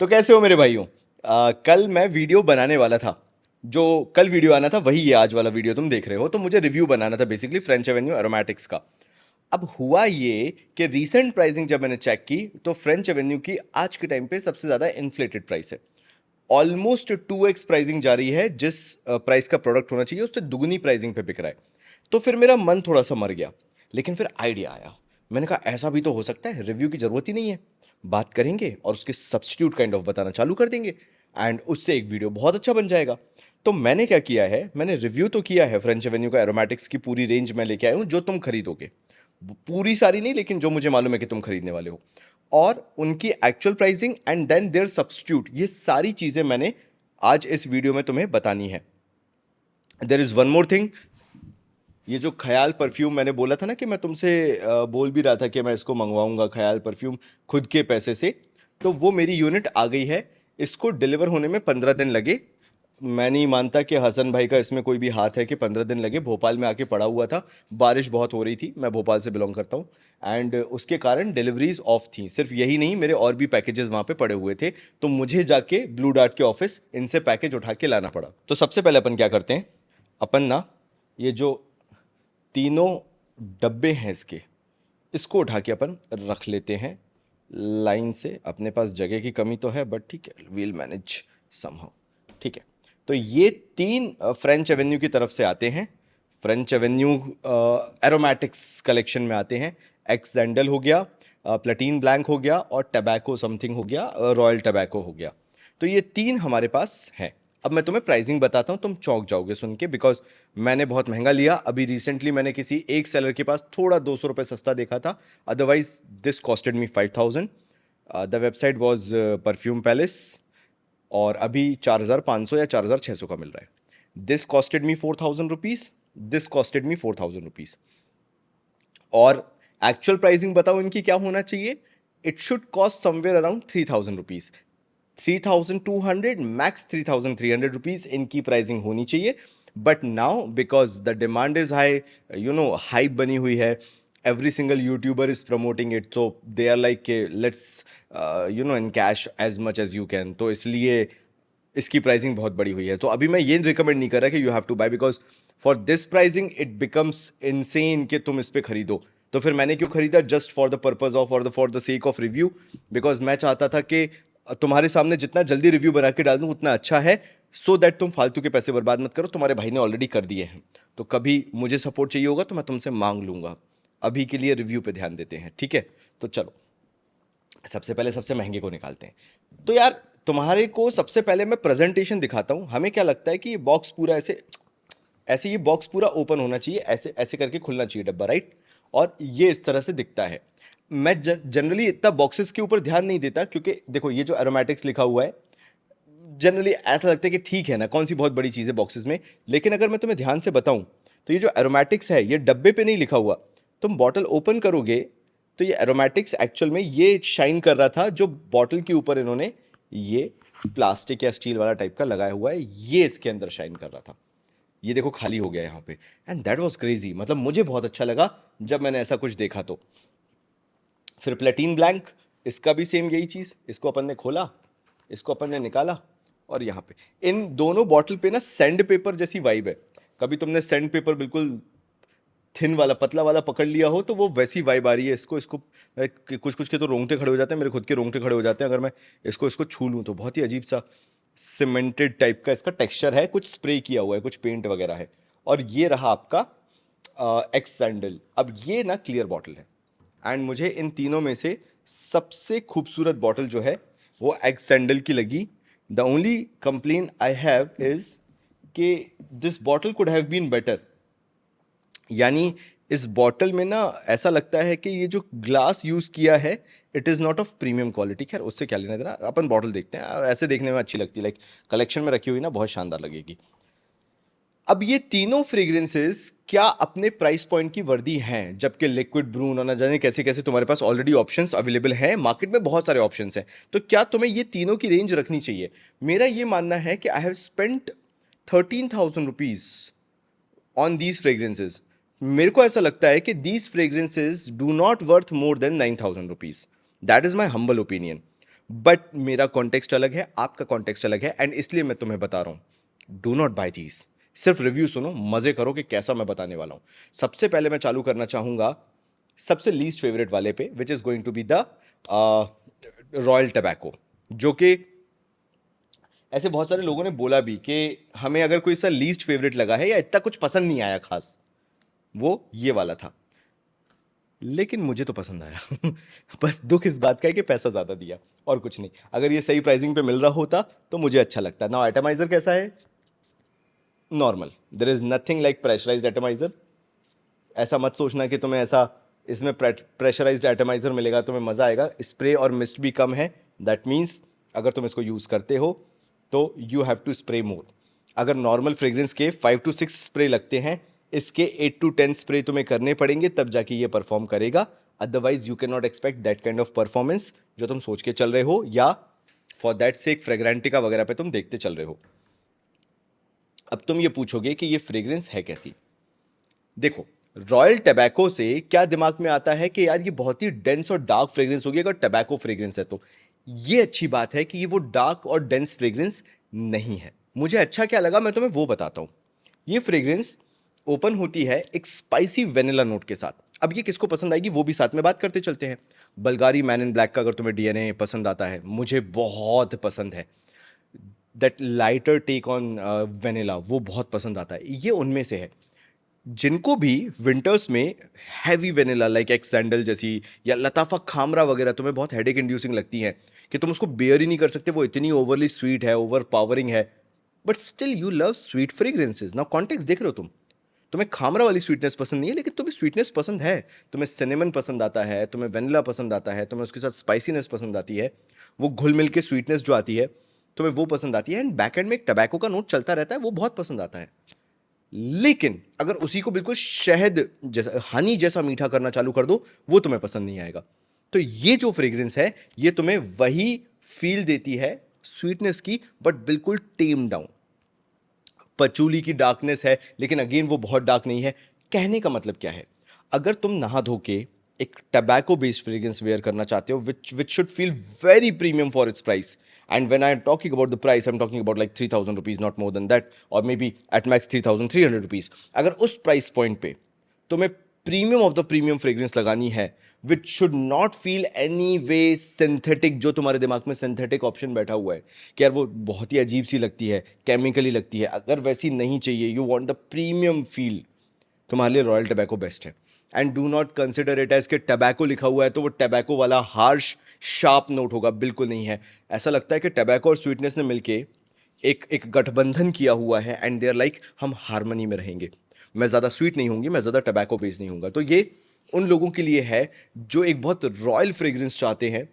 तो कैसे हो मेरे भाइयों। कल मैं वीडियो बनाने वाला था। जो कल वीडियो आना था वही ये आज वाला वीडियो तुम देख रहे हो। तो मुझे रिव्यू बनाना था बेसिकली फ्रेंच एवेन्यू एरोमेटिक्स का। अब हुआ ये कि रीसेंट प्राइसिंग जब मैंने चेक की तो फ्रेंच एवेन्यू की आज के टाइम पे सबसे ज़्यादा इन्फ्लेटेड प्राइस है। ऑलमोस्ट 2x प्राइसिंग जा रही है। जिस प्राइस का प्रोडक्ट होना चाहिए उससे दुगनी प्राइसिंग पे बिक रहा है। तो फिर मेरा मन थोड़ा सा मर गया। लेकिन फिर आइडिया आया। मैंने कहा ऐसा भी तो हो सकता है, रिव्यू की ज़रूरत ही नहीं है। बात करेंगे और उसके सब्स्टिट्यूट काइंड ऑफ बताना चालू कर देंगे एंड उससे एक वीडियो बहुत अच्छा बन जाएगा। तो मैंने क्या किया है, मैंने रिव्यू तो किया है फ्रेंच एवेन्यू का। एरोमेटिक्स की पूरी रेंज मैं लेके आया हूँ जो तुम खरीदोगे। पूरी सारी नहीं, लेकिन जो मुझे मालूम है कि तुम खरीदने वाले हो। और उनकी actual pricing and then their substitute, ये सारी चीज़ें मैंने आज इस वीडियो में तुम्हें बतानी है। There is one more thing. ये जो ख्याल परफ्यूम मैंने बोला था ना कि मैं तुमसे बोल भी रहा था कि मैं इसको मंगवाऊंगा, ख्याल परफ्यूम खुद के पैसे से। तो वो मेरी यूनिट आ गई है। इसको डिलीवर होने में 15 दिन लगे। मैं नहीं मानता कि हसन भाई का इसमें कोई भी हाथ है कि 15 दिन लगे। भोपाल में आके पड़ा हुआ था, बारिश बहुत हो रही थी, मैं भोपाल से बिलोंग करता हूँ। एंड उसके कारण डिलीवरीज ऑफ थी। सिर्फ यही नहीं, मेरे और भी पैकेजेस वहाँ पे पड़े हुए थे। तो मुझे जाके ब्लू डार्ट के ऑफिस इनसे पैकेज उठा के लाना पड़ा। तो सबसे पहले अपन क्या करते हैं, अपन ना ये जो तीनों डब्बे हैं इसके, इसको उठा के अपन रख लेते हैं लाइन से। अपने पास जगह की कमी तो है बट ठीक है, वील मैनेज समहाउ। ठीक है। तो ये तीन फ्रेंच एवेन्यू की तरफ से आते हैं। फ्रेंच एवेन्यू एरोमेटिक्स कलेक्शन में आते हैं। एक्स सैंडल हो गया, प्लेटिन ब्लैंक हो गया और टबैको समथिंग हो गया, रॉयल टबैको हो गया। तो ये तीन हमारे पास हैं। अब मैं तुम्हें प्राइसिंग बताता हूँ, तुम चौंक जाओगे सुन के, बिकॉज मैंने बहुत महंगा लिया। अभी रिसेंटली मैंने किसी एक सेलर के पास थोड़ा 200 रुपये सस्ता देखा था। Otherwise this costed me 5,000। The website was perfume palace और अभी 4,500 या 4,600 का मिल रहा है। This costed me 4,000 rupees, this costed me 4,000 rupees. और एक्चुअल प्राइसिंग बताओ इनकी क्या होना चाहिए। It should cost somewhere around 3,000 rupees. 3,200 max 3,300 rupees इनकी प्राइसिंग होनी चाहिए। But now because the demand is high, hype बनी हुई है, every single YouTuber is promoting it, so they are like let's in cash as much as you can। तो इसलिए इसकी pricing बहुत बड़ी हुई है। तो अभी मैं ये रिकमेंड नहीं कर रहा कि you have to buy, because for this pricing it becomes insane कि तुम इस पे खरीदो। तो फिर मैंने क्यों खरीदा, just for the purpose of और for the sake of review. Because मैं चाहता था कि तुम्हारे सामने जितना जल्दी रिव्यू बना के डाल दूँ उतना अच्छा है, सो दैट तुम फालतू के पैसे बर्बाद मत करो। तुम्हारे भाई ने ऑलरेडी कर दिए हैं। तो कभी मुझे सपोर्ट चाहिए होगा तो मैं तुमसे मांग लूंगा। अभी के लिए रिव्यू पे ध्यान देते हैं, ठीक है। तो चलो सबसे पहले सबसे महंगे को निकालते हैं। तो यार तुम्हारे को सबसे पहले मैं प्रेजेंटेशन दिखाता हूँ। हमें क्या लगता है कि ये बॉक्स पूरा ऐसे ऐसे, ये बॉक्स पूरा ओपन होना चाहिए, ऐसे ऐसे करके खुलना चाहिए डब्बा, राइट। और ये इस तरह से दिखता है। मैं जनरली इतना बॉक्सेस के ऊपर ध्यान नहीं देता, क्योंकि देखो ये जो एरोमेटिक्स लिखा हुआ है, जनरली ऐसा लगता है कि ठीक है ना, कौन सी बहुत बड़ी चीज़ है बॉक्सेस में। लेकिन अगर मैं तुम्हें ध्यान से बताऊं तो ये जो एरोमेटिक्स है ये डब्बे पे नहीं लिखा हुआ। तुम बॉटल ओपन करोगे तो ये एरोमेटिक्स एक्चुअल में ये शाइन कर रहा था। जो बॉटल के ऊपर इन्होंने ये प्लास्टिक या स्टील वाला टाइप का लगाया हुआ है, ये इसके अंदर शाइन कर रहा था। ये देखो खाली हो गया यहाँ पे। एंड दैट वाज क्रेजी, मतलब मुझे बहुत अच्छा लगा जब मैंने ऐसा कुछ देखा। तो फिर प्लेटिन ब्लैंक, इसका भी सेम यही चीज़। इसको अपन ने खोला, इसको अपन ने निकाला और यहाँ पे इन दोनों बॉटल पे ना सैंड पेपर जैसी वाइब है। कभी तुमने सैंड पेपर बिल्कुल थिन वाला पतला वाला पकड़ लिया हो तो वो वैसी वाइब आ रही है इसको। इसको कुछ कुछ के तो रोंगटे खड़े हो जाते हैं, मेरे खुद के रोंगटे खड़े हो जाते हैं अगर मैं इसको इसको छू लूँ तो। बहुत ही अजीब सा सीमेंटेड टाइप का इसका टेक्सचर है, कुछ स्प्रे किया हुआ है, कुछ पेंट वगैरह है। और ये रहा आपका एक्स सैंडल। अब ये ना क्लियर बॉटल है एंड मुझे इन तीनों में से सबसे खूबसूरत बॉटल जो है वो एक्स सैंडल की लगी। The only complain I have is कि this bottle could have been better. यानी इस बॉटल में ना ऐसा लगता है कि ये जो ग्लास यूज किया है it is not of premium quality. खैर उससे क्या लेना देना, अपन बॉटल देखते हैं। ऐसे देखने में अच्छी लगती है, लाइक कलेक्शन में रखी हुई ना बहुत शानदार लगेगी। अब ये तीनों फ्रेग्रेंसेस क्या अपने प्राइस पॉइंट की वर्दी हैं, जबकि लिक्विड ब्रून और न जाने कैसे कैसे तुम्हारे पास ऑलरेडी ऑप्शंस अवेलेबल हैं, मार्केट में बहुत सारे ऑप्शंस हैं। तो क्या तुम्हें ये तीनों की रेंज रखनी चाहिए? मेरा ये मानना है कि I have spent 13,000 rupees on these fragrances. मेरे को ऐसा लगता है कि these fragrances do not worth more than 9,000 rupees. That is my humble opinion. But मेरा कॉन्टेक्स्ट अलग है, आपका कॉन्टेक्स्ट अलग है, एंड इसलिए मैं तुम्हें बता रहा हूं, डू नॉट बाय दीज। सिर्फ रिव्यू सुनो, मजे करो कि कैसा मैं बताने वाला हूं। सबसे पहले मैं चालू करना चाहूंगा सबसे लीस्ट फेवरेट वाले पे, which is going to be the Royal Tobacco, जो कि ऐसे बहुत सारे लोगों ने बोला भी कि हमें अगर कोई सा लीस्ट फेवरेट लगा है या इतना कुछ पसंद नहीं आया खास, वो ये वाला था। लेकिन मुझे तो पसंद आया। बस दुख इस बात का है कि पैसा ज़्यादा दिया, और कुछ नहीं। अगर ये सही प्राइसिंग पे मिल रहा होता तो मुझे अच्छा लगता ना। एटमाइजर कैसा है? Normal. There is nothing like pressurised atomiser. ऐसा मत सोचना कि तुम्हें ऐसा इसमें प्रेशराइज्ड एटमाइजर मिलेगा तुम्हें मज़ा आएगा। स्प्रे और मिस्ट भी कम है, दैट मीन्स अगर तुम इसको यूज़ करते हो तो यू हैव टू स्प्रे मोर। अगर नॉर्मल फ्रेग्रेंस के 5 to 6 स्प्रे लगते हैं, इसके 8 to 10 स्प्रे तुम्हें करने पड़ेंगे, तब जाके ये परफॉर्म करेगा। Otherwise you can not expect that kind of performance जो तुम सोच के चल रहे हो, या फॉर दैट सेक फ्रेग्रेंटिका वगैरह पे तुम देखते चल रहे हो। अब तुम ये पूछोगे कि ये फ्रेग्रेंस है कैसी। देखो, रॉयल टबैको से क्या दिमाग में आता है कि यार ये बहुत ही डेंस और डार्क फ्रेग्रेंस होगी अगर टबैको फ्रेग्रेंस है तो। ये अच्छी बात है कि ये वो डार्क और डेंस फ्रेग्रेंस नहीं है। मुझे अच्छा क्या लगा मैं तुम्हें वो बताता हूं। ये फ्रेग्रेंस ओपन होती है एक स्पाइसी वेनिला नोट के साथ। अब ये किसको पसंद आएगी वो भी साथ में बात करते चलते हैं। बल्गारी मैन इन ब्लैक का अगर तुम्हें डीएनए पसंद आता है, मुझे बहुत पसंद है। That lighter take on vanilla वो बहुत पसंद आता है। ये उनमें से है। जिनको भी विंटर्स में heavy vanilla like x sandal जैसी या लताफा खामरा वगैरह तुम्हें बहुत हेडेक इंड्यूसिंग लगती हैं कि तुम उसको बेयर ही नहीं कर सकते, वो इतनी ओवरली स्वीट है, ओवर पावरिंग है, but still you love sweet fragrances. Now context देख रहे हो तुम। तुम्हें खामरा वाली स्वीटनेस पसंद नहीं है, लेकिन तुम्हें स्वीटनेस पसंद है। तुम्हें सिनेमन पसंद आता है, तुम्हें वेनिला पसंद आता है, तुम्हें उसके साथ स्पाइसीनेस पसंद आती है, वो घुल मिल के स्वीटनेस जो आती है तुम्हें वो पसंद आती है, एंड बैक एंड में एक टबैको का नोट चलता रहता है, वो बहुत पसंद आता है। लेकिन अगर उसी को बिल्कुल शहद जैसा, हनी जैसा मीठा करना चालू कर दो, वो तुम्हें पसंद नहीं आएगा। तो ये जो फ्रेग्रेंस है ये तुम्हें वही फील देती है स्वीटनेस की, बट बिल्कुल टेम डाउन। पचूली की डार्कनेस है, लेकिन अगेन वो बहुत डार्क नहीं है। कहने का मतलब क्या है, अगर तुम नहा धो के एक टबैको बेस्ड फ्रेग्रेंस वेयर करना चाहते हो which should feel very premium for its price, and when I'm talking about the price, I'm talking about like 3,000 rupees, not more than that, or maybe at max 3,300 rupees. अगर उस price point पे तुम्हें premium of the premium fragrance लगानी है which should not feel any way synthetic, जो तुम्हारे दिमाग में सिंथेटिक ऑप्शन बैठा हुआ है कि यार वो बहुत ही अजीब सी लगती है, केमिकली लगती है, अगर वैसी नहीं चाहिए, you want the premium feel, तुम्हारे लिए रॉयल टबैको बेस्ट है। And do not consider it as के टबैको लिखा हुआ है तो वो टबैको वाला हार्श शार्प नोट होगा, बिल्कुल नहीं है। ऐसा लगता है कि टबैको और स्वीटनेस ने मिलके एक गठबंधन किया हुआ है, एंड दे आर लाइक हम हारमोनी में रहेंगे। मैं ज़्यादा स्वीट नहीं होंगी, मैं ज़्यादा टबैको बेस्ड नहीं होऊंगा। तो ये उन लोगों के लिए है जो एक बहुत रॉयल फ्रेग्रेंस चाहते हैं,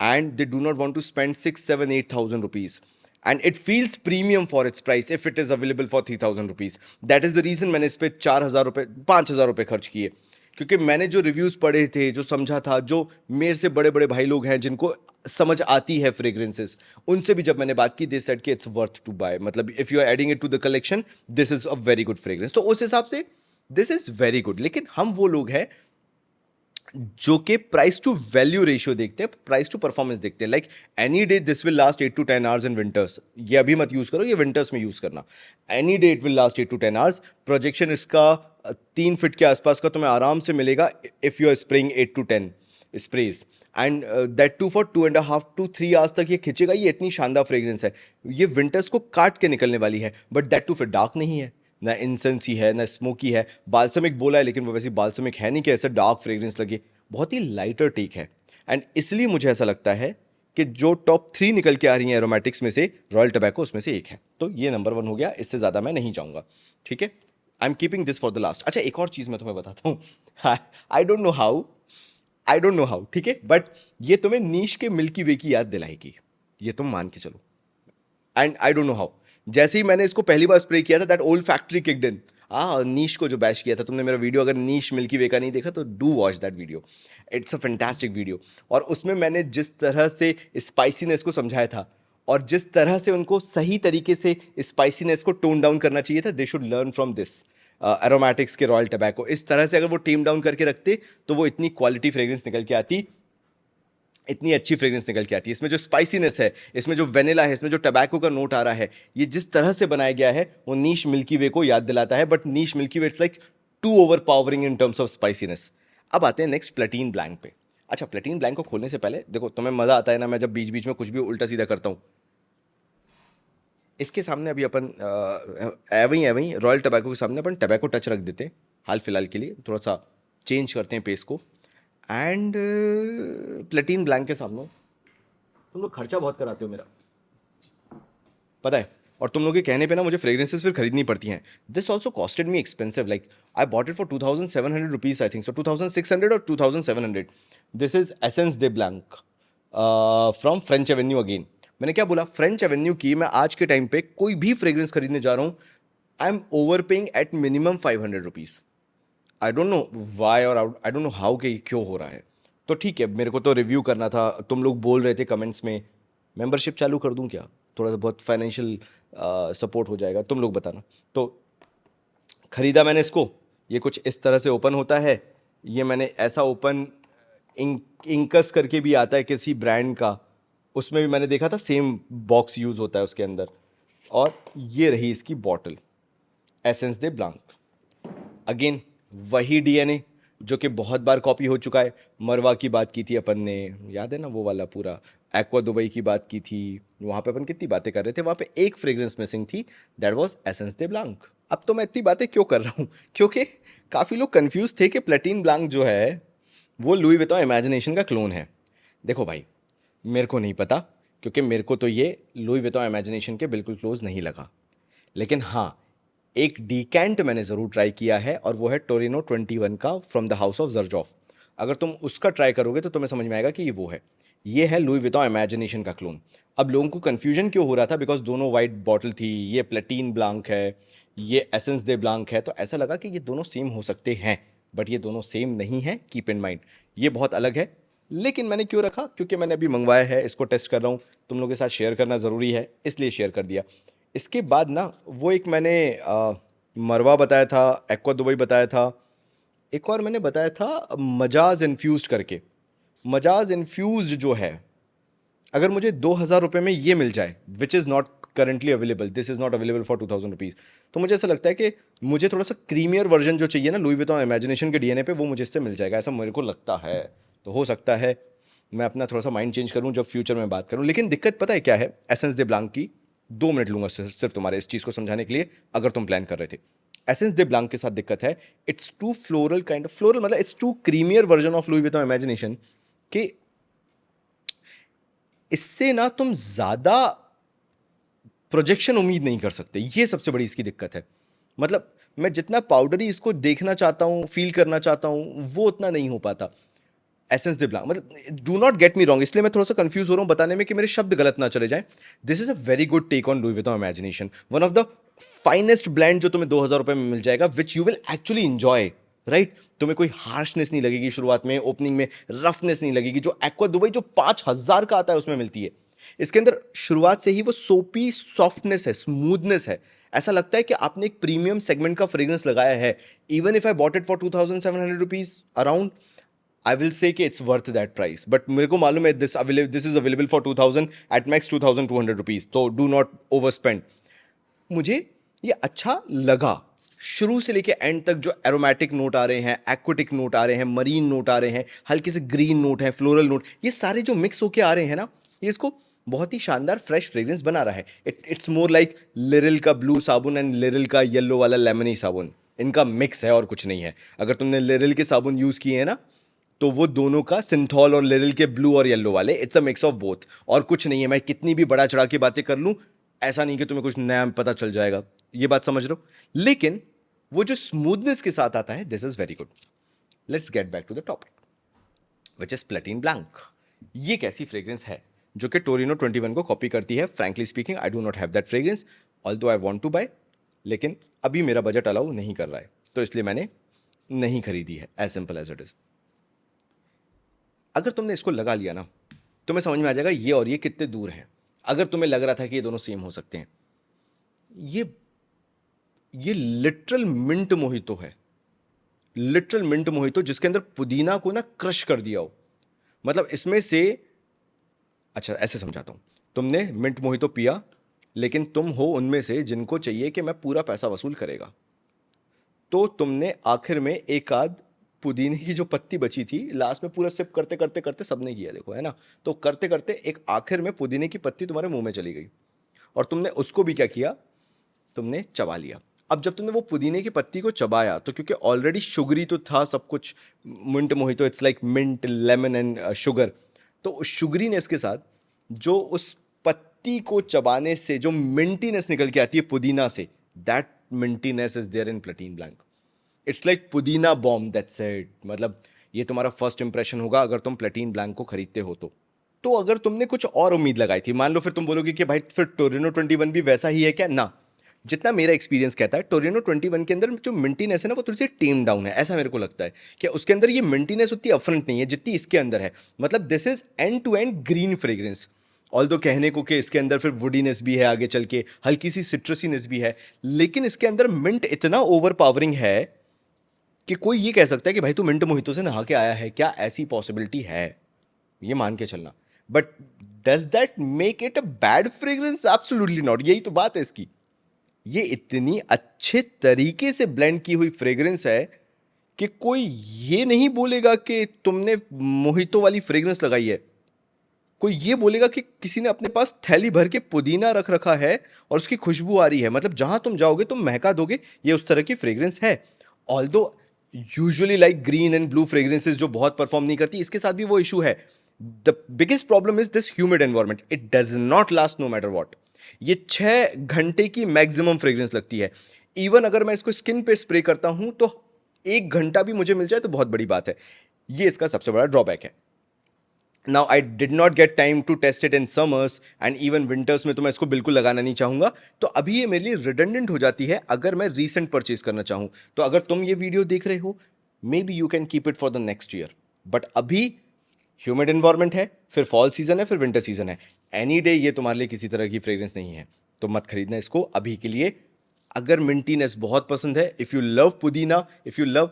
and they do not want to spend 6, 7, 8,000 rupees, and it feels premium for its price if it is available for 3,000 rupees. That is the reason मैंने इस पे 4,000 रुपये 5,000 रुपये खर्च किए, क्योंकि मैंने जो रिव्यूज़ पढ़े थे, जो समझा था, जो मेरे से बड़े बड़े भाई लोग हैं जिनको समझ आती है फ्रेग्रेंसेस, उनसे भी जब मैंने बात की, दे सेड कि इट्स वर्थ टू बाय, मतलब if you are adding it to the collection this is a very good fragrance. तो उस हिसाब से दिस इज़ वेरी गुड। लेकिन हम वो लोग हैं जो कि प्राइस टू वैल्यू रेशियो देखते हैं, प्राइस टू परफॉर्मेंस देखते हैं। Like any day this will last 8 to 10 hours in winters. ये अभी मत यूज करो, ये विंटर्स में यूज करना। Any day it will last 8 to 10 hours। Projection इसका 3 फीट के आसपास का तुम्हें आराम से मिलेगा if you are spraying 8 to 10 sprays, and that too for 2.5 to 3 hours तक ये खिंचेगा। ये इतनी शानदार फ्रेग्रेंस है, ये विंटर्स को काट के निकलने वाली है, बट दैट टू फिर डार्क नहीं है, ना इंसेंसी है, ना स्मोकी है। बाल्समिक बोला है, लेकिन वो वैसी बाल्समिक है नहीं कि ऐसा डार्क फ्रेग्रेंस लगे, बहुत ही लाइटर टेक है। एंड इसलिए मुझे ऐसा लगता है कि जो टॉप 3 निकल के आ रही हैं एरोमेटिक्स में से, रॉयल टबैको उसमें से एक है। तो ये नंबर 1 हो गया, इससे ज़्यादा मैं नहीं जाऊँगा, ठीक है। I am keeping this for the last. अच्छा, एक और चीज़ मैं तुम्हें बताता हूँ। आई don't know how, I don't know how, ठीक है, बट ये तुम्हें नीश के मिल्की वे की याद दिलाएगी, ये तुम मान के चलो। And I don't know how, जैसे ही मैंने इसको पहली बार स्प्रे किया था, that old factory kicked in. Niche को जो बैश किया था तुमने, मेरा वीडियो अगर नीश मिल्की वे का नहीं देखा तो do watch that video, it's a fantastic video. और उसमें मैंने जिस तरह से स्पाइसीनेस को समझाया था, और जिस तरह से उनको सही तरीके से स्पाइसीनेस को टोन डाउन करना चाहिए था, they should learn from this aromatics के रॉयल टबैको। इस तरह से अगर वो टेम डाउन करके रखते तो वो इतनी क्वालिटी फ्रेग्रेंस निकल के आती इतनी अच्छी फ्रेग्रेंस निकल के आती है। इसमें जो स्पाइसीनेस है, इसमें जो वेनिला है, इसमें जो टबैको का नोट आ रहा है, ये जिस तरह से बनाया गया है वो नीश मिल्की वे को याद दिलाता है, but niche Milky Way it's like too overpowering in terms of spiciness. अब आते हैं नेक्स्ट प्लेटिन ब्लैंक पे। अच्छा, प्लेटिन ब्लैंक को खोलने से पहले देखो, तुम्हें मजा आता है ना मैं जब बीच बीच में कुछ भी उल्टा सीधा करता हूँ। इसके सामने अभी अपन एवं एवं रॉयल टबैको के सामने अपन टबैको टच रख देते हैं हाल फिलहाल के लिए, थोड़ा सा चेंज करते हैं पेस को। एंड प्लेटिन ब्लैंक के सामने तुम लोग खर्चा बहुत कराते हो मेरा, पता है, और तुम लोग के कहने पे ना मुझे फ्रेग्रेंसेस फिर खरीदनी पड़ती हैं। This also costed me expensive, like I bought it for 2700 rupees, I think so 2600 और 2700। This is essence they blank from French Avenue again. मैंने क्या बोला, फ्रेंच एवेन्यू की मैं आज के टाइम पे कोई भी फ्रेग्रेंस खरीदने जा रहा हूँ, I am over paying at minimum 500 rupees. I don't know why और आई डोंट नो हाउ कि क्यों हो रहा है। तो ठीक है, मेरे को तो रिव्यू करना था, तुम लोग बोल रहे थे कमेंट्स में मेंबरशिप चालू कर दूं क्या, थोड़ा सा बहुत फाइनेंशियल सपोर्ट हो जाएगा, तुम लोग बताना। तो खरीदा मैंने इसको, ये कुछ इस तरह से ओपन होता है। ये मैंने ऐसा ओपन इंकस करके भी आता है किसी ब्रांड का, उसमें भी मैंने देखा था सेम बॉक्स यूज़ होता है उसके अंदर। और ये रही इसकी बॉटल, एसेंस दे ब्लैंक। अगेन वही डीएनए जो कि बहुत बार कॉपी हो चुका है। मरवा की बात की थी अपन ने, याद है ना, वो वाला पूरा एक्वा दुबई की बात की थी, वहाँ पे अपन कितनी बातें कर रहे थे, वहाँ पे एक फ्रेग्रेंस मिसिंग थी, that was essence they blank. अब तो मैं इतनी बातें क्यों कर रहा हूँ, क्योंकि काफ़ी लोग कंफ्यूज थे कि प्लेटिन ब्लैंक जो है वो लुई विटॉन इमेजिनेशन का क्लोन है। देखो भाई, मेरे को नहीं पता, क्योंकि मेरे को तो ये लुई विटॉन इमेजिनेशन के बिल्कुल क्लोज नहीं लगा। लेकिन हाँ, एक डीकेंट मैंने ज़रूर ट्राई किया है, और वो है टोरिनो 21 का फ्रॉम द हाउस ऑफ जर्जॉफ। अगर तुम उसका ट्राई करोगे तो तुम्हें समझ में आएगा कि ये वो है। ये है लुई विटॉन इमेजिनेशन का क्लोन। अब लोगों को कन्फ्यूजन क्यों हो रहा था, बिकॉज दोनों वाइट बॉटल थी, ये प्लेटिन ब्लैंक है, ये एसेंस दे ब्लैंक है, तो ऐसा लगा कि ये दोनों सेम हो सकते हैं, बट ये दोनों सेम नहीं है, कीप इन माइंड, ये बहुत अलग है। लेकिन मैंने क्यों रखा, क्योंकि मैंने अभी मंगवाया है, इसको टेस्ट कर रहा हूँ, तुम लोगों के साथ शेयर करना ज़रूरी है, इसलिए शेयर कर दिया। इसके बाद ना वो एक मैंने मरवा बताया था, एक्वा दुबई बताया था, एक और मैंने बताया था मजाज इन्फ्यूज़ड करके। मजाज इन्फ्यूज़ड जो है, अगर मुझे 2000 रुपये में ये मिल जाए, which is not currently available, this is not available for 2000 rupees, तो मुझे ऐसा लगता है कि मुझे थोड़ा सा क्रीमियर वर्जन जो चाहिए ना लुई विटॉन इमेजिनेशन के डीएनए पे, वो मुझे इससे मिल जाएगा, ऐसा मेरे को लगता है। तो हो सकता है मैं अपना थोड़ा सा माइंड चेंज करूं जब फ्यूचर में बात करूं। लेकिन दिक्कत पता है क्या है, एसेंस दे ब्लैंक की 2 मिनट लूंगा सिर्फ तुम्हारे इस चीज़ को समझाने के लिए, अगर तुम प्लान कर रहे थे। एसेंस दे ब्लैंक के साथ दिक्कत है, it's too floral kind of, floral मतलब it's too creamier version of Louis Vuitton imagination, कि इससे ना तुम ज़्यादा प्रोजेक्शन उम्मीद नहीं कर सकते, ये सबसे बड़ी इसकी दिक्कत है। मतलब मैं जितना पाउडरी इसको देखना चाहता हूँ, फील करना चाहता हूँ, वो उतना नहीं हो पाता। एसेंस दे ब्लैंक, मतलब do not get me wrong, इसलिए मैं थोड़ा सा कंफ्यूज हो रहा हूँ बताने में कि मेरे शब्द गलत ना चले जाएं। This is a very good take on Louis Vuitton imagination, one of the finest blend जो तुम्हें 2000 रुपये में मिल जाएगा, which you will actually enjoy, right. तुम्हें कोई हार्शनेस नहीं लगेगी शुरुआत में, ओपनिंग में रफनेस नहीं लगेगी, जो एक्वा दुबई जो 5000 का आता है उसमें मिलती है। इसके अंदर शुरुआत से ही वो सोपी सॉफ्टनेस है, स्मूथनेस है, ऐसा लगता है कि आपने एक प्रीमियम सेगमेंट का फ्रेग्रेंस लगाया है। Even if I bought it for 2700 rupees around, I will say कि it's worth that price, but मेरे को मालूम है this is available for 2000, at max 2200 rupees, तो डू नॉट ओवर स्पेंड। मुझे ये अच्छा लगा शुरू से लेके एंड तक, जो एरोमेटिक नोट आ रहे हैं, एक्विटिक नोट आ रहे हैं, मरीन नोट आ रहे हैं, हल्के से ग्रीन नोट है, फ्लोरल नोट, ये सारे जो मिक्स होके आ रहे हैं ना, ये इसको बहुत ही शानदार फ्रेश फ्रेग्रेंस बना रहा है। इट्स मोर लाइक लिरिल का ब्लू साबुन एंड लिरिल का येलो वाला लेमनी साबुन, इनका मिक्स है और कुछ नहीं है। अगर तुमने लिरिल के साबुन यूज़ किए हैं ना, तो वो दोनों का, सिंथॉल और लिरिल के ब्लू और येलो वाले, it's a mix of both, और कुछ नहीं है। मैं कितनी भी बड़ा चढ़ा के बातें कर लूँ, ऐसा नहीं कि तुम्हें कुछ नया पता चल जाएगा, ये बात समझ रहे हो। लेकिन वो जो स्मूथनेस के साथ आता है, this is very good. Let's get back to the topic, which is Platine Blanc. ये कैसी फ्रेग्रेंस है जो कि टोरिनो 21 को कॉपी करती है। Frankly speaking, I do not have that fragrance, although I want to buy, लेकिन अभी मेरा बजट अलाउ नहीं कर रहा है, तो इसलिए मैंने नहीं खरीदी है, as simple as it is. अगर तुमने इसको लगा लिया ना, तुम्हें समझ में आ जाएगा ये और ये कितने दूर हैं। अगर तुम्हें लग रहा था कि ये दोनों सेम हो सकते हैं, ये लिटरल मिंट मोहितो है, लिटरल मिंट मोहितो, जिसके अंदर पुदीना को ना क्रश कर दिया हो। मतलब इसमें से अच्छा ऐसे समझाता हूँ, तुमने मिंट मोहितो पिया, लेकिन तुम हो उनमें से जिनको चाहिए कि मैं पूरा पैसा वसूल करेगा, तो तुमने आखिर में एक आध पुदीने की जो पत्ती बची थी, लास्ट में पूरा सिप करते करते करते सबने किया, देखो है ना, तो करते करते एक आखिर में पुदीने की पत्ती तुम्हारे मुंह में चली गई, और तुमने उसको भी क्या किया, तुमने चबा लिया। अब जब तुमने वो पुदीने की पत्ती को चबाया, तो क्योंकि ऑलरेडी शुगरी तो था सब कुछ, mint mojito it's like mint lemon and sugar, तो उस शुगरीनेस के साथ जो उस पत्ती को चबाने से जो मिंटीनेस निकल के आती है पुदीना से, that mintiness is there in Platine Blanc. It's like पुदीना बॉम्ब, दैट्स इट। मतलब ये तुम्हारा फर्स्ट इंप्रेशन होगा अगर तुम प्लेटिन ब्लैंक को खरीदते हो तो अगर तुमने कुछ और उम्मीद लगाई थी, मान लो फिर तुम बोलोगे कि भाई फिर टोरिनो 21 भी वैसा ही है क्या, ना, जितना मेरा एक्सपीरियंस कहता है टोरिनो 21 के अंदर जो मिंटीनेस है ना वो थोड़ी सी टेम डाउन है, ऐसा मेरे को लगता है कि उसके अंदर ये मिंटीनेस उतनी अपफ्रंट नहीं है जितनी इसके अंदर है। मतलब this is end to end green fragrance, although कहने को कि इसके अंदर फिर वुडीनेस भी है, आगे चल के हल्की सी सिट्रसीनेस भी है, लेकिन इसके अंदर मिंट इतना ओवर पावरिंग है कि कोई ये कह सकता है कि भाई तू मिंट मोहितो से नहा के आया है क्या, ऐसी पॉसिबिलिटी है, ये मान के चलना। But does that make it a bad fragrance? Absolutely not, यही तो बात है इसकी। ये इतनी अच्छे तरीके से ब्लेंड की हुई फ्रेग्रेंस है कि कोई ये नहीं बोलेगा कि तुमने मोहितो वाली फ्रेग्रेंस लगाई है, कोई ये बोलेगा कि किसी ने अपने पास थैली भर के पुदीना रख रखा है और उसकी खुशबू आ रही है। मतलब जहां तुम जाओगे तुम महका दोगे, ये उस तरह की फ्रेग्रेंस है। Although usually like green and blue fragrances जो बहुत परफॉर्म नहीं करती, इसके साथ भी वो इशू है। The biggest problem is this humid environment, it does not last no matter what. ये 6 घंटे की मैक्सिमम फ्रेग्रेंस लगती है। इवन अगर मैं इसको स्किन पे स्प्रे करता हूं तो 1 घंटा भी मुझे मिल जाए तो बहुत बड़ी बात है। ये इसका सबसे बड़ा ड्रॉबैक है। Now I did not get time to test it in summers and even winters में, तो मैं इसको बिल्कुल लगाना नहीं चाहूंगा। तो अभी ये मेरे लिए रिडंडेंट हो जाती है अगर मैं रीसेंट परचेज करना चाहूं। तो अगर तुम ये वीडियो देख रहे हो, may be you can keep it for the next year, but अभी ह्यूमिड एनवायरमेंट है, फिर फॉल सीजन है, फिर विंटर सीजन है, एनी डे ये तुम्हारे लिए किसी तरह की फ्रेग्रेंस नहीं है, तो मत खरीदना इसको अभी के लिए। अगर मिंटीनेस बहुत पसंद है, इफ यू लव पुदीना, if you love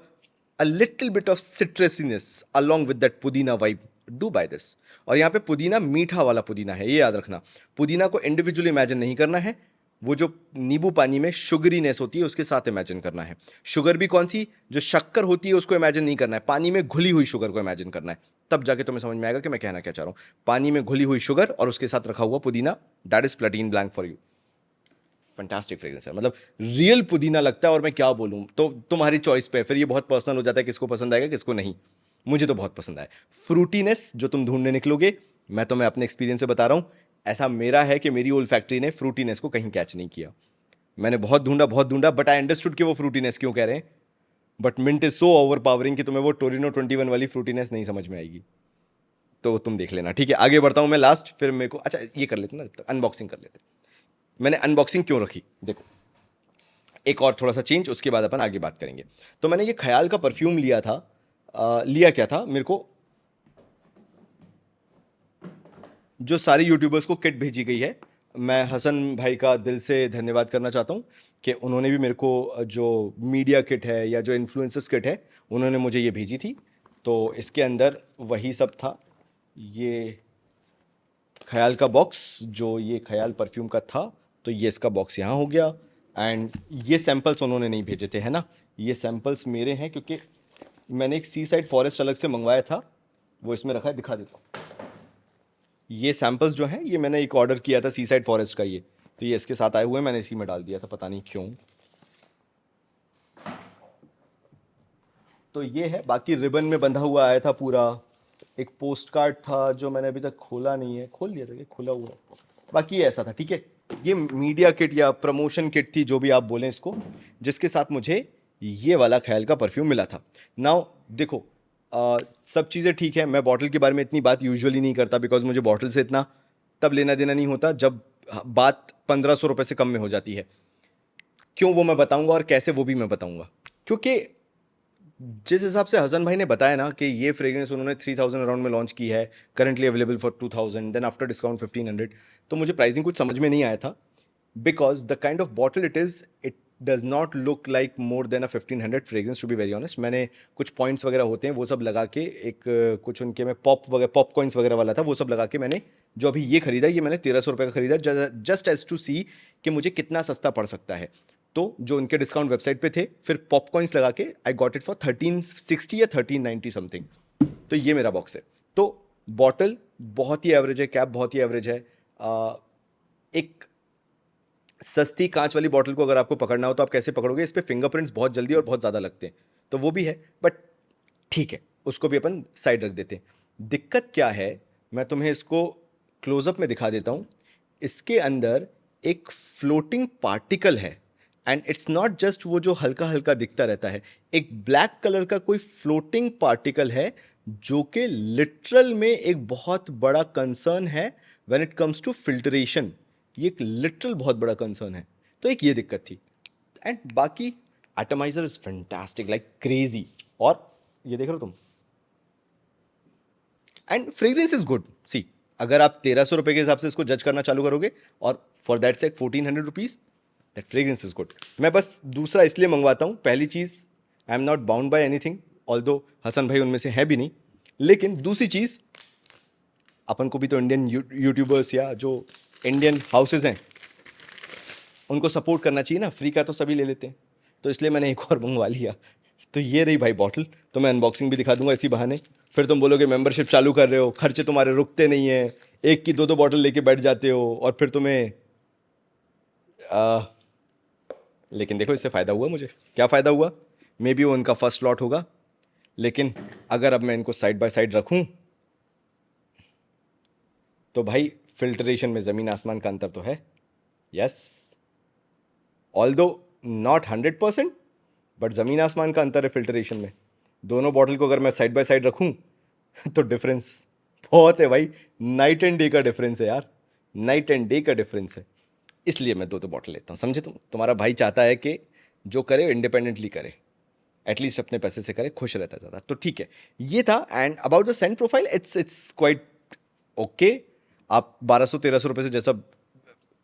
a little bit of citrusiness along with that पुदीना वाइब, डू बाय दिस। और यहाँ पे पुदीना मीठा वाला पुदीना है, ये याद रखना। पुदीना को इंडिविजुअली इमेजिन नहीं करना है, वो जो नींबू पानी में शुगरीनेस होती है उसके साथ इमेजिन करना है। शुगर भी कौन सी, जो शक्कर होती है उसको इमेजिन नहीं करना है, पानी में घुली हुई शुगर को इमेजिन करना है, तब जाके तुम्हें समझ में आएगा कि मैं कहना क्या चाह रहा हूँ। पानी में घुली हुई शुगर और उसके साथ रखा हुआ पुदीना, that is Platine blank for you. Fantastic fragrance है, मतलब रियल पुदीना लगता है। और मैं क्या बोलूं, तो तुम्हारी चॉइस पे है, फिर ये बहुत पर्सनल हो जाता है किसको पसंद आएगा किसको नहीं। मुझे तो बहुत पसंद आया। फ्रूटीनेस जो तुम ढूंढने निकलोगे, मैं तुम्हें अपने एक्सपीरियंस से बता रहा हूं, ऐसा मेरा है कि मेरी ओल्ड फैक्ट्री ने फ्रूटीनेस को कहीं कैच नहीं किया। मैंने बहुत ढूंढा बट आई अंडरस्टूड कि वो फ्रूटीनेस क्यों कह रहे हैं। But mint is so overpowering कि तुम्हें वो टोरिनो 21 वाली फ्रूटीनेस नहीं समझ में आएगी। तो तुम देख लेना, ठीक है। आगे बढ़ता हूं मैं लास्ट, फिर मेरे को अच्छा ये कर लेते ना, अनबॉक्सिंग कर लेते। मैंने अनबॉक्सिंग क्यों रखी, देखो एक और थोड़ा सा चेंज, उसके बाद अपन आगे बात करेंगे। तो मैंने ये ख्याल का परफ्यूम लिया था। लिया क्या था, मेरे को जो सारे यूट्यूबर्स को किट भेजी गई है, मैं हसन भाई का दिल से धन्यवाद करना चाहता हूँ कि उन्होंने भी मेरे को जो मीडिया किट है या जो इन्फ्लुएंसर्स किट है उन्होंने मुझे ये भेजी थी। तो इसके अंदर वही सब था, ये ख्याल का बॉक्स, जो ये ख्याल परफ्यूम का था, तो ये इसका बॉक्स यहाँ हो गया। एंड ये सैंपल्स उन्होंने नहीं भेजे थे, है ना, ये सैंपल्स मेरे हैं क्योंकि मैंने एक सी साइड फॉरेस्ट अलग से मंगवाया था, वो इसमें रखा है, दिखा देता हूँ। ये सैंपल्स जो हैं ये मैंने एक ऑर्डर किया था सी साइड फॉरेस्ट का, ये तो ये इसके साथ आए हुए हैं, मैंने इसी में डाल दिया था, पता नहीं क्यों। तो ये है, बाकी रिबन में बंधा हुआ आया था पूरा। एक पोस्ट कार्ड था जो मैंने अभी तक खोला नहीं है, खोल लिया था कि खुला हुआ, बाकी ये ऐसा था, ठीक है। ये मीडिया किट या प्रमोशन किट थी, जो भी आप बोलें इसको, जिसके साथ मुझे ये वाला ख्याल का परफ्यूम मिला था। नाउ देखो, सब चीज़ें ठीक है, मैं बॉटल के बारे में इतनी बात यूजुअली नहीं करता बिकॉज मुझे बॉटल से इतना तब लेना देना नहीं होता जब बात 1500 रुपये से कम में हो जाती है। क्यों, वो मैं बताऊंगा, और कैसे वो भी मैं बताऊंगा। क्योंकि जिस हिसाब से हसन भाई ने बताया ना कि ये फ्रेग्रेंस उन्होंने 3000 अराउंड में लॉन्च की है, currently available for 2000, then after discount 1500, तो मुझे प्राइसिंग कुछ समझ में नहीं आया था because the kind of bottle it is, it does not look like more than a 1500 fragrance, to be very honest. मैंने कुछ पॉइंट्स वगैरह होते हैं वो सब लगा के एक कुछ उनके में पॉप कॉइन्स वगैरह वाला था, वो सब लगा के मैंने जो अभी ये खरीदा, ये मैंने 1300 रुपये का खरीदा, जस्ट एज टू सी कि मुझे कितना सस्ता पड़ सकता है। तो जो उनके डिस्काउंट वेबसाइट पे थे, फिर पॉपकॉइन्स लगा के आई गॉट इट फॉर 1360 या 1390 समथिंग। तो ये मेरा बॉक्स है। तो बॉटल बहुत ही एवरेज है, कैप बहुत ही एवरेज है। एक सस्ती कांच वाली बॉटल को अगर आपको पकड़ना हो तो आप कैसे पकड़ोगे? इस पे फिंगरप्रिंट्स बहुत जल्दी और बहुत ज़्यादा लगते हैं, तो वो भी है, बट ठीक है, उसको भी अपन साइड रख देते हैं। दिक्कत क्या है, मैं तुम्हें इसको क्लोजअप में दिखा देता हूँ। इसके अंदर एक फ्लोटिंग पार्टिकल है, एंड इट्स नॉट जस्ट वो जो हल्का हल्का दिखता रहता है, एक ब्लैक कलर का कोई फ्लोटिंग पार्टिकल है जो कि लिटरल में एक बहुत बड़ा कंसर्न है when it comes to filtration. ये एक लिटरल बहुत बड़ा कंसर्न है। तो एक ये दिक्कत थी, एंड बाकी एटमाइजर इज फैंटास्टिक, लाइक क्रेजी। और ये देख रहे हो तुम, एंड फ्रेग्रेंस इज गुड। सी, अगर आप 1300 रुपये के हिसाब से इसको जज करना चालू करोगे और for that sake 1400 rupees, that fragrance is good. मैं बस दूसरा इसलिए मंगवाता हूँ, पहली चीज़ I am not bound by anything, although Hasan भाई उनमें से है भी नहीं, लेकिन दूसरी चीज़ अपन को भी तो इंडियन यूट्यूबर्स या जो इंडियन हाउसेज हैं उनको सपोर्ट करना चाहिए ना। फ्री का तो सभी ले लेते हैं, तो इसलिए मैंने एक और मंगवा लिया। तो ये रही भाई बॉटल, तो मैं अनबॉक्सिंग भी दिखा दूंगा इसी बहाने। फिर तुम बोलोगे मेंबरशिप चालू कर रहे हो, खर्चे तुम्हारे रुकते नहीं हैं, एक की दो बॉटल लेके बैठ जाते हो, और फिर तुम्हें लेकिन देखो इससे फ़ायदा हुआ मुझे। क्या फ़ायदा हुआ? मे बी वो उनका फर्स्ट लॉट होगा, लेकिन अगर अब मैं इनको साइड बाय साइड रखूं तो भाई फिल्टरेशन में ज़मीन आसमान का अंतर तो है। यस, ऑल्दो नॉट 100%, बट ज़मीन आसमान का अंतर है फिल्टरेशन में। दोनों बॉटल को अगर मैं साइड बाय साइड रखूं तो डिफरेंस बहुत है भाई, नाइट एंड डे का डिफरेंस है यार, नाइट एंड डे का डिफरेंस है। इसलिए मैं दो बॉटल लेता हूँ, समझे तुम? तुम्हारा भाई चाहता है कि जो करे इंडिपेंडेंटली करे, एटलीस्ट अपने पैसे से करे, खुश रहता है ज़्यादा। तो ठीक है, ये था। And about the Saint profile, it's quite okay. आप 1200-1300 रुपये से जैसा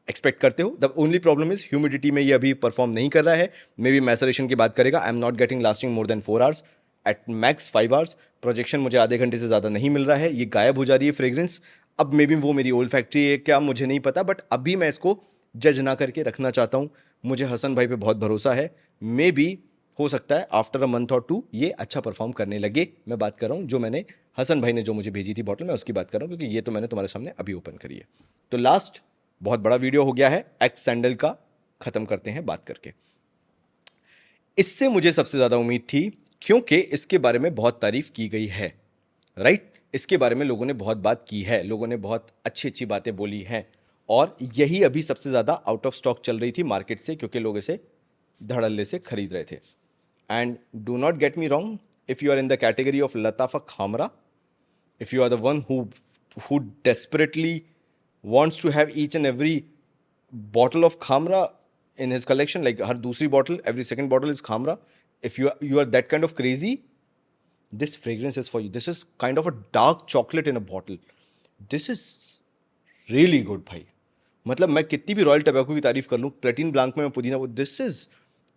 एक्सपेक्ट करते हो। The only problem is humidity में ये अभी परफॉर्म नहीं कर रहा है। मे बी मैसरेशन की बात करेगा। आई am not getting lasting more than 4 hours, at max 5 hours. Projection मुझे आधे घंटे से ज़्यादा नहीं मिल रहा है, ये गायब हो जा रही है फ्रेग्रेंस। अब मे बी वो मेरी ओल्ड फैक्ट्री है क्या, मुझे नहीं पता, बट अभी मैं इसको जज ना करके रखना चाहता हूँ। मुझे हसन भाई पे बहुत भरोसा है। मे बी हो सकता है आफ्टर अ मंथ और 2 ये अच्छा परफॉर्म करने लगे। मैं बात कर रहा हूँ जो मैंने हसन भाई ने जो मुझे भेजी थी बॉटल, मैं उसकी बात कर रहा हूँ, क्योंकि ये तो मैंने तुम्हारे सामने अभी ओपन करी है। तो लास्ट, बहुत बड़ा वीडियो हो गया है, एक्स सैंडल का खत्म करते हैं बात करके। इससे मुझे सबसे ज्यादा उम्मीद थी, क्योंकि इसके बारे में बहुत तारीफ की गई है, राइट? इसके बारे में लोगों ने बहुत बात की है, लोगों ने बहुत अच्छी अच्छी बातें बोली हैं, और यही अभी सबसे ज्यादा आउट ऑफ स्टॉक चल रही थी मार्केट से, क्योंकि लोग इसे धड़ल्ले से खरीद रहे थे। And do not get me wrong, if you are in the category of Lattafa Khamrah, if you are the one who desperately wants to have each and every bottle of khamra in his collection, like हर दूसरी bottle, every second bottle is khamra, if you are that kind of crazy, this fragrance is for you. This is kind of a dark chocolate in a bottle. This is really good भाई। मतलब मैं कितनी भी royal tobacco की तारीफ कर लूँ, प्लेटिन Blanc में मैं पुदीना, this is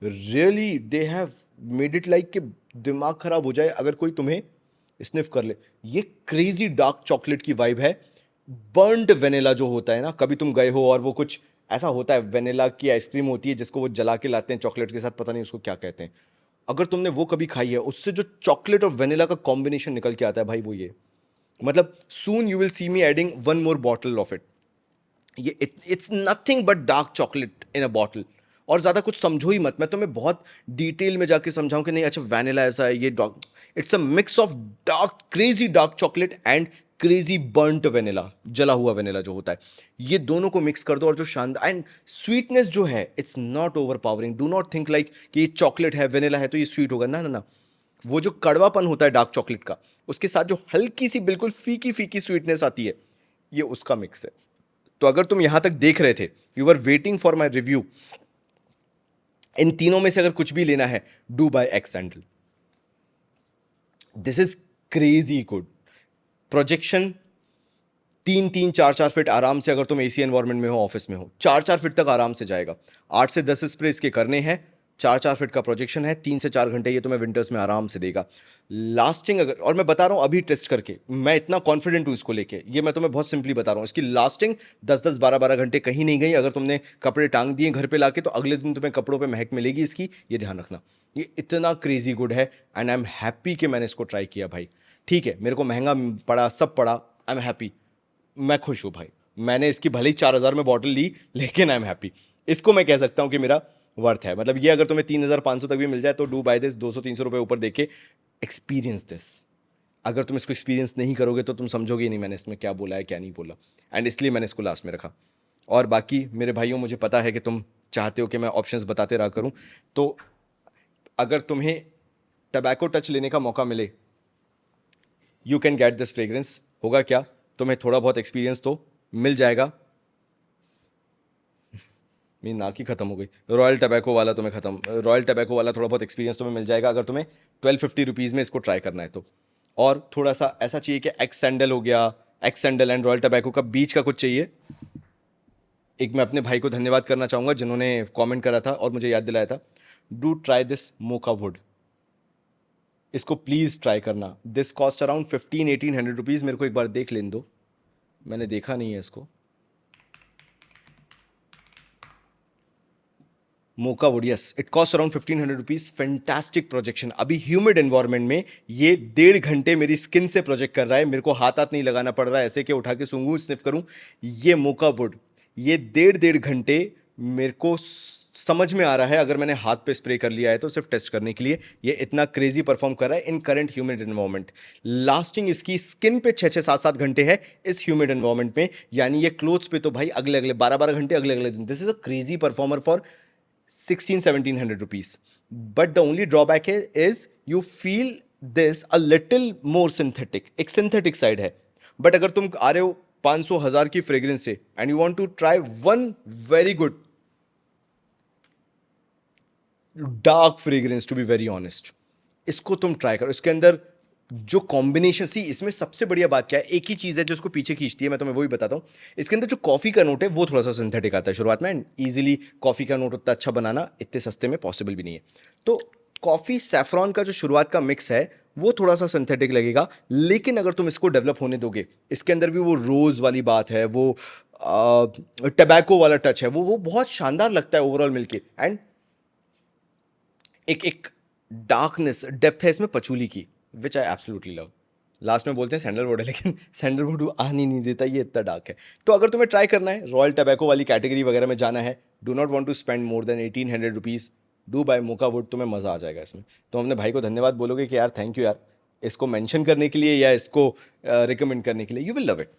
really, they have made it like कि दिमाग खराब हो जाए अगर कोई तुम्हें स्निफ कर ले। ये क्रेजी डार्क चॉकलेट की वाइब है। बर्न्ड वेनिला जो होता है ना, कभी तुम गए हो और वो कुछ ऐसा होता है, वेनिला की आइसक्रीम होती है जिसको वो जला के लाते हैं चॉकलेट के साथ, पता नहीं उसको क्या कहते हैं, अगर तुमने वो कभी खाई है, उससे जो चॉकलेट और वेनिला का कॉम्बिनेशन निकल के आता है भाई, वो ये, मतलब soon you will see me adding one more bottle of it. ये it's nothing but dark chocolate in a bottle. और ज़्यादा कुछ समझो ही मत, मैं तुम्हें बहुत डिटेल में जाके समझाऊं कि नहीं अच्छा वैनिला ऐसा है, ये dark, it's a mix of dark, crazy dark chocolate and crazy burnt vanilla, जला हुआ वेनिला जो होता है, ये दोनों को मिक्स कर दो, और जो शानदार एंड स्वीटनेस जो है, it's not over powering. Do not think like कि ये चॉकलेट है, वेनिला है तो ये स्वीट होगा, ना ना ना। वो जो कड़वापन होता है डार्क चॉकलेट का, उसके साथ जो हल्की सी बिल्कुल फीकी फीकी स्वीटनेस आती है, ये उसका मिक्स है। तो अगर तुम यहां तक देख रहे थे, you are waiting for my review, इन तीनों में से अगर कुछ भी लेना है, do buy X sandal. This is crazy good. Projection 3-4 feet आराम से, अगर तुम एसी एनवायरमेंट में हो, ऑफिस में हो, 4 फीट तक आराम से जाएगा। 8 से 10 स्प्रे इसके करने हैं, 4 फीट का प्रोजेक्शन है, 3 से 4 घंटे ये तुम्हें विंटर्स में आराम से देगा लास्टिंग। अगर, और मैं बता रहा हूँ अभी टेस्ट करके, मैं इतना कॉन्फिडेंट हूँ इसको लेके, ये मैं तुम्हें बहुत सिंपली बता रहा हूँ, इसकी लास्टिंग 10-10 12-12 घंटे कहीं नहीं गई। अगर तुमने कपड़े टांग दिए घर पे लाके तो अगले दिन तुम्हें कपड़ों पे महक मिलेगी इसकी, ये ध्यान रखना। ये इतना क्रेजी गुड है एंड आई एम हैप्पी कि मैंने इसको ट्राई किया भाई। ठीक है, मेरे को महंगा पड़ा, सब पड़ा, आई एम हैप्पी, मैं खुश हूँ भाई। मैंने इसकी भले ही 4,000 में बॉटल ली, लेकिन आई एम हैप्पी। इसको मैं कह सकता हूँ कि मेरा वर्थ है। मतलब ये अगर तुम्हें 3,500 तक भी मिल जाए तो डू बाय दिस, 200-300 रुपये ऊपर देके एक्सपीरियंस दिस। अगर तुम इसको एक्सपीरियंस नहीं करोगे तो तुम समझोगे नहीं मैंने इसमें क्या बोला है क्या नहीं बोला, एंड इसलिए मैंने इसको लास्ट में रखा। और बाकी मेरे भाइयों, मुझे पता है कि तुम चाहते हो कि मैं ऑप्शंस बताते रहा करूं, तो अगर तुम्हें टबैको टच लेने का मौका मिले, you can get this fragrance. होगा क्या, तुम्हें थोड़ा बहुत एक्सपीरियंस तो मिल जाएगा। मेरी नाक ही खत्म हो गई। रॉयल टबैको वाला तुम्हें रॉयल टबैको वाला थोड़ा बहुत एक्सपीरियंस तुम्हें मिल जाएगा अगर तुम्हें 1250 रुपीज़ में इसको ट्राई करना है तो। और थोड़ा सा ऐसा चाहिए कि एक्स सैंडल हो गया, x sandal and royal tobacco का बीच का कुछ चाहिए। एक मैं अपने भाई को धन्यवाद करना चाहूँगा जिन्होंने कमेंट करा था और मुझे याद दिलाया था, do try this mocha wood, इसको प्लीज़ ट्राई करना। This cost around 1500-1800 rupees. मेरे को एक बार देख लेने दो, मैंने देखा नहीं है इसको। Mocha wood, yes, it cost around 1500 rupees. Fantastic projection. अभी ह्यूमिड एनवायरनमेंट में ये 1.5 घंटे मेरी स्किन से प्रोजेक्ट कर रहा है। मेरे को हाथ नहीं लगाना पड़ रहा है ऐसे कि उठा के सूंघूं, स्निफ करूं। ये मोका वुड, ये 1.5 घंटे मेरे को समझ में आ रहा है, अगर मैंने हाथ पे स्प्रे कर लिया है तो सिर्फ टेस्ट करने के लिए, ये इतना क्रेजी परफॉर्म कर रहा है इन करंट ह्यूमिड एनवायरनमेंट। लास्टिंग इसकी स्किन पे 6-6 7-7 घंटे है इस ह्यूमिड एनवायरनमेंट में, यानी ये क्लोथ्स पे तो भाई अगले अगले 12-12 घंटे, अगले अगले दिन। This is a crazy performer for 1600-1700 rupees. But the only drawback is you feel this a little more synthetic. एक synthetic side है. But अगर तुम आ रहे हो 500-1000 की फ्रेग्रेंस से and you want to try one very good dark fragrance, to be very honest, इसको तुम ट्राई करो। इसके अंदर जो कॉम्बिनेशन, सी इसमें सबसे बढ़िया बात क्या है, एक ही चीज़ है जो उसको पीछे खींचती है, मैं तुम्हें वही बताता हूँ। इसके अंदर जो कॉफ़ी का नोट है वो थोड़ा सा सिंथेटिक आता है शुरुआत में, एंड ईजिली कॉफ़ी का नोट उतना अच्छा बनाना इतने सस्ते में पॉसिबल भी नहीं है। तो कॉफ़ी सैफरॉन का जो शुरुआत का मिक्स है वो थोड़ा सा सिंथेटिक लगेगा, लेकिन अगर तुम इसको डेवलप होने दोगे, इसके अंदर भी वो रोज़ वाली बात है, वो टबैको वाला टच है, वो बहुत शानदार लगता है ओवरऑल मिलके। एंड एक डार्कनेस, डेप्थ है इसमें पचूली की, विच आई एब्सोल्युटली लव। लास्ट में बोलते हैं सैंडलवुड है, लेकिन सैंडलवुड आने नहीं देता, ये इतना डार्क है। तो अगर तुम्हें ट्राई करना है, रॉयल टबैको वाली कैटेगरी वगैरह में जाना है, do not want to spend more than 1800 rupees, do buy mocha wood, तुम्हें मज़ा आ जाएगा इसमें। तो अपने भाई को धन्यवाद बोलोगे कि यार थैंक यू यार, इसको मेंशन करने के लिए या इसको रिकमेंड करने के लिए, यू विल लव इट।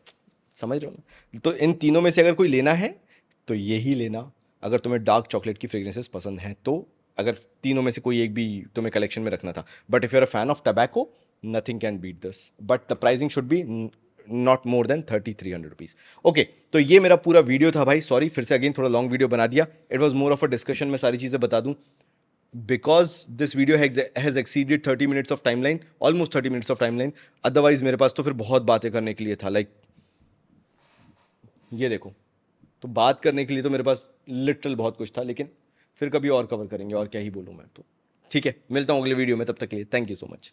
समझ रहे हो ना? तो इन तीनों में से अगर कोई लेना है तो यही लेना, अगर तुम्हें डार्क चॉकलेट की फ्रेग्रेंसेस पसंद हैं तो। अगर तीनों में से कोई एक भी तुम्हें कलेक्शन में रखना था, but if you are a fan of tobacco, nothing can beat this, but the pricing should be not more than 3300 rupees. Okay, तो ये मेरा पूरा वीडियो था भाई। सॉरी फिर से अगेन थोड़ा लॉन्ग वीडियो बना दिया। It was more of a discussion, मैं सारी चीज़ें बता दूं, because this video has exceeded 30 minutes of timeline, almost 30 minutes of timeline. Otherwise मेरे पास तो फिर बहुत बातें करने के लिए था, लाइक ये देखो, तो बात करने के लिए तो मेरे पास लिटरल बहुत कुछ था, लेकिन फिर कभी और कवर करेंगे, और क्या ही बोलूँ मैं। तो ठीक है, मिलता हूँ अगले वीडियो में, तब तक के लिए थैंक यू सो मच।